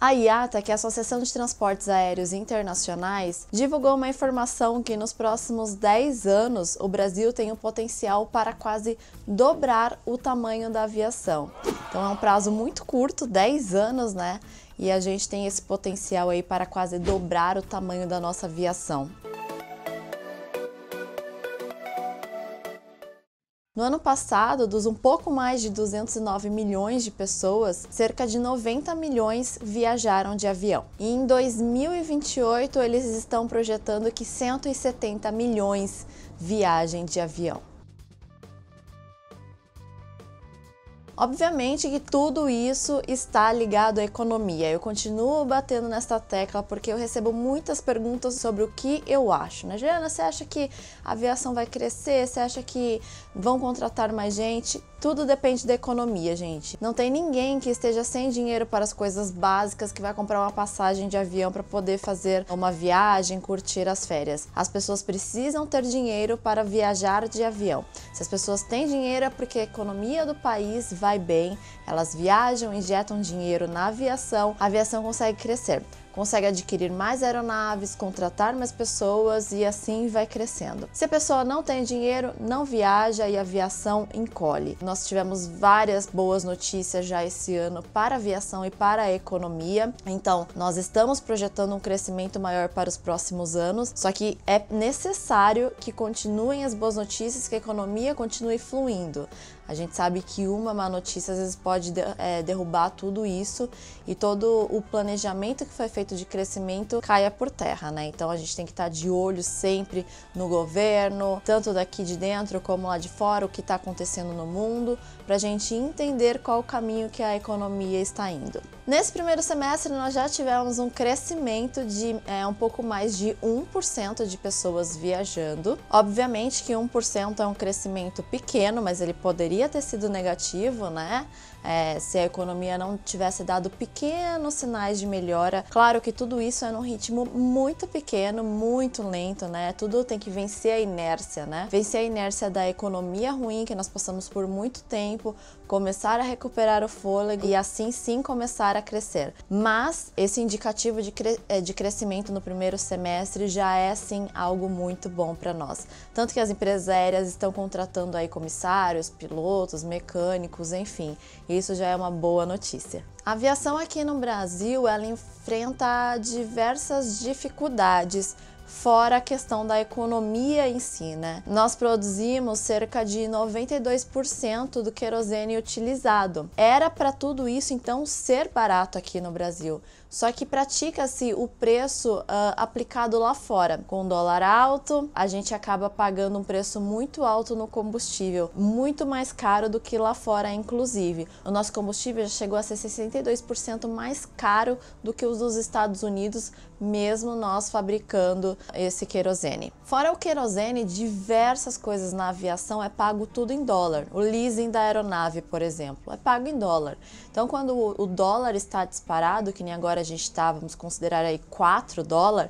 A IATA, que é a Associação de Transportes Aéreos Internacionais, divulgou uma informação que nos próximos 10 anos o Brasil tem o potencial para quase dobrar o tamanho da aviação. Então é um prazo muito curto, 10 anos, né? E a gente tem esse potencial aí para quase dobrar o tamanho da nossa aviação. No ano passado, dos um pouco mais de 209 milhões de pessoas, cerca de 90 milhões viajaram de avião. E em 2028, eles estão projetando que 170 milhões viajem de avião. Obviamente que tudo isso está ligado à economia. Eu continuo batendo nesta tecla porque eu recebo muitas perguntas sobre o que eu acho, né? Juliana, você acha que a aviação vai crescer? Você acha que vão contratar mais gente? Tudo depende da economia, gente. Não tem ninguém que esteja sem dinheiro para as coisas básicas que vai comprar uma passagem de avião para poder fazer uma viagem, curtir as férias. As pessoas precisam ter dinheiro para viajar de avião. Se as pessoas têm dinheiro é porque a economia do país vai bem, elas viajam, injetam dinheiro na aviação, a aviação consegue crescer. Consegue adquirir mais aeronaves, contratar mais pessoas e assim vai crescendo. Se a pessoa não tem dinheiro, não viaja e a aviação encolhe. Nós tivemos várias boas notícias já esse ano para a aviação e para a economia. Então, nós estamos projetando um crescimento maior para os próximos anos, só que é necessário que continuem as boas notícias, que a economia continue fluindo. A gente sabe que uma má notícia às vezes pode derrubar tudo isso e todo o planejamento que foi feito de crescimento caia por terra, né? Então a gente tem que estar de olho sempre no governo, tanto daqui de dentro como lá de fora, o que está acontecendo no mundo, para a gente entender qual o caminho que a economia está indo. Nesse primeiro semestre nós já tivemos um crescimento de um pouco mais de 1% de pessoas viajando. Obviamente que 1% é um crescimento pequeno, mas ele poderia ter sido negativo, né? Se a economia não tivesse dado pequenos sinais de melhora. Claro que tudo isso é num ritmo muito pequeno, muito lento, né? Tudo tem que vencer a inércia, né? Vencer a inércia da economia ruim que nós passamos por muito tempo, começar a recuperar o fôlego e assim sim começar a crescer. Mas esse indicativo de crescimento no primeiro semestre já é sim algo muito bom para nós. Tanto que as empresas aéreas estão contratando aí comissários, pilotos, mecânicos, enfim. Isso já é uma boa notícia. A aviação aqui no Brasil, ela enfrenta diversas dificuldades, fora a questão da economia em si, né? Nós produzimos cerca de 92% do querosene utilizado. Era para tudo isso, então, ser barato aqui no Brasil. Só que pratica-se o preço aplicado lá fora. Com o dólar alto, a gente acaba pagando um preço muito alto no combustível, muito mais caro do que lá fora, inclusive. O nosso combustível já chegou a ser 62% mais caro do que os dos Estados Unidos, mesmo nós fabricando esse querosene. Fora o querosene, diversas coisas na aviação é pago tudo em dólar. O leasing da aeronave, por exemplo, é pago em dólar. Então, quando o dólar está disparado, que nem agora a gente está, vamos considerar aí $4,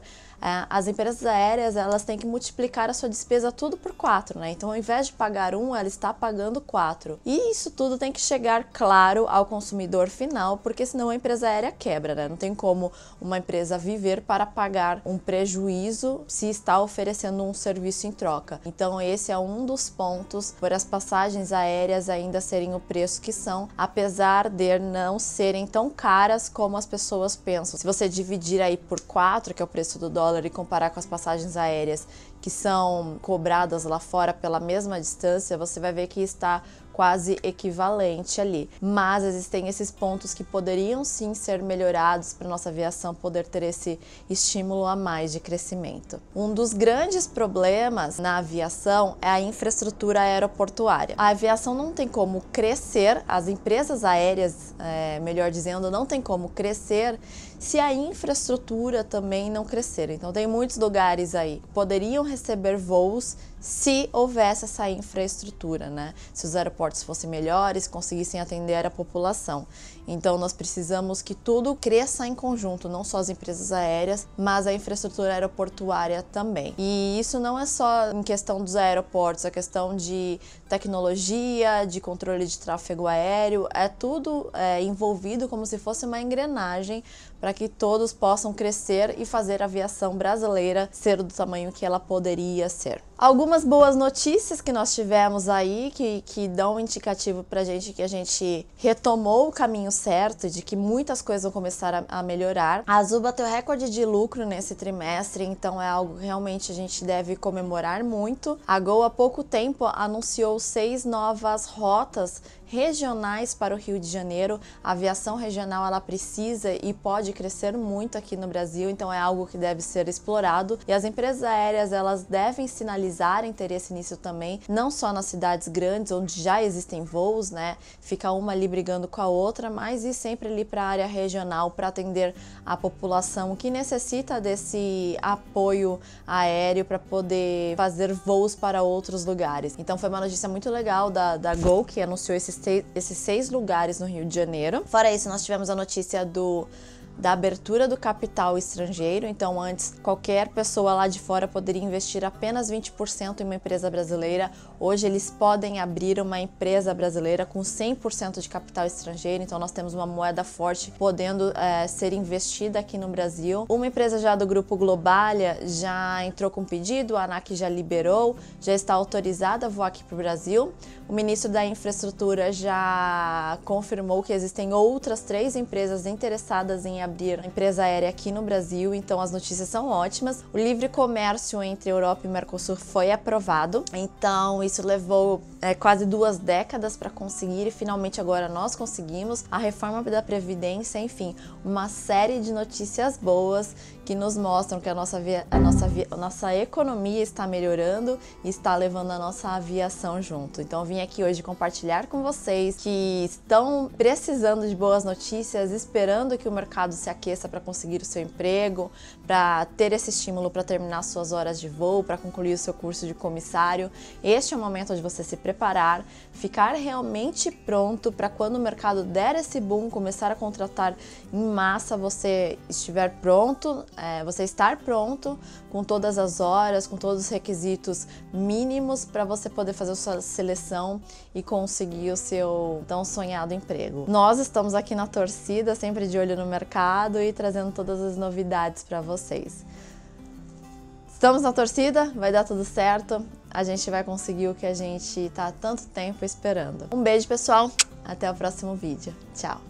as empresas aéreas, elas têm que multiplicar a sua despesa tudo por 4, né? Então, ao invés de pagar 1, ela está pagando 4. E isso tudo tem que chegar, claro, ao consumidor final, porque senão a empresa aérea quebra, né? Não tem como uma empresa viver para pagar um prejuízo se está oferecendo um serviço em troca. Então, esse é um dos pontos por as passagens aéreas ainda serem o preço que são, apesar de não serem tão caras como as pessoas pensam. Se você dividir aí por 4, que é o preço do dólar, e comparar com as passagens aéreas que são cobradas lá fora pela mesma distância, você vai ver que está quase equivalente ali. Mas existem esses pontos que poderiam sim ser melhorados para nossa aviação poder ter esse estímulo a mais de crescimento. Um dos grandes problemas na aviação é a infraestrutura aeroportuária. A aviação não tem como crescer, as empresas aéreas, melhor dizendo, não tem como crescer se a infraestrutura também não crescer. Então tem muitos lugares aí que poderiam receber voos se houvesse essa infraestrutura, né? Se os aeroportos fossem melhores, conseguissem atender a população. Então nós precisamos que tudo cresça em conjunto, não só as empresas aéreas, mas a infraestrutura aeroportuária também. E isso não é só em questão dos aeroportos, a questão de tecnologia, de controle de tráfego aéreo, é tudo envolvido como se fosse uma engrenagem para que todos possam crescer e fazer a aviação brasileira ser do tamanho que ela poderia ser. Algumas boas notícias que nós tivemos aí, que dão um indicativo pra gente que a gente retomou o caminho certo e de que muitas coisas vão começar a melhorar. A Azul bateu recorde de lucro nesse trimestre, então é algo que realmente a gente deve comemorar muito. A Gol há pouco tempo anunciou 6 novas rotas regionais para o Rio de Janeiro. A aviação regional ela precisa e pode crescer muito aqui no Brasil, então é algo que deve ser explorado e as empresas aéreas elas devem sinalizar interesse nisso também, não só nas cidades grandes onde já existem voos, né? Fica uma ali brigando com a outra, mas ir sempre ali para a área regional para atender a população que necessita desse apoio aéreo para poder fazer voos para outros lugares. Então foi uma notícia muito legal da Gol, que anunciou esses 6 lugares no Rio de Janeiro. Fora isso, nós tivemos a notícia da abertura do capital estrangeiro, então antes qualquer pessoa lá de fora poderia investir apenas 20% em uma empresa brasileira, hoje eles podem abrir uma empresa brasileira com 100% de capital estrangeiro, então nós temos uma moeda forte podendo ser investida aqui no Brasil. Uma empresa já do grupo Globalia já entrou com pedido, a ANAC já liberou, já está autorizada a voar aqui para o Brasil. O ministro da Infraestrutura já confirmou que existem outras 3 empresas interessadas em abrir uma empresa aérea aqui no Brasil, então as notícias são ótimas. O livre comércio entre Europa e Mercosul foi aprovado, então isso levou quase 2 décadas para conseguir e finalmente agora nós conseguimos. A reforma da Previdência, enfim, uma série de notícias boas que nos mostram que a nossa economia está melhorando e está levando a nossa aviação junto. Então eu vim aqui hoje compartilhar com vocês que estão precisando de boas notícias, esperando que o mercado se aqueça para conseguir o seu emprego, para ter esse estímulo para terminar suas horas de voo, para concluir o seu curso de comissário. Este é o momento de você se preparar, ficar realmente pronto para quando o mercado der esse boom, começar a contratar em massa, você estiver pronto, você estar pronto com todas as horas, com todos os requisitos mínimos para você poder fazer a sua seleção e conseguir o seu tão sonhado emprego. Nós estamos aqui na torcida, sempre de olho no mercado e trazendo todas as novidades para vocês. Estamos na torcida, vai dar tudo certo, a gente vai conseguir o que a gente está há tanto tempo esperando. Um beijo, pessoal, até o próximo vídeo. Tchau!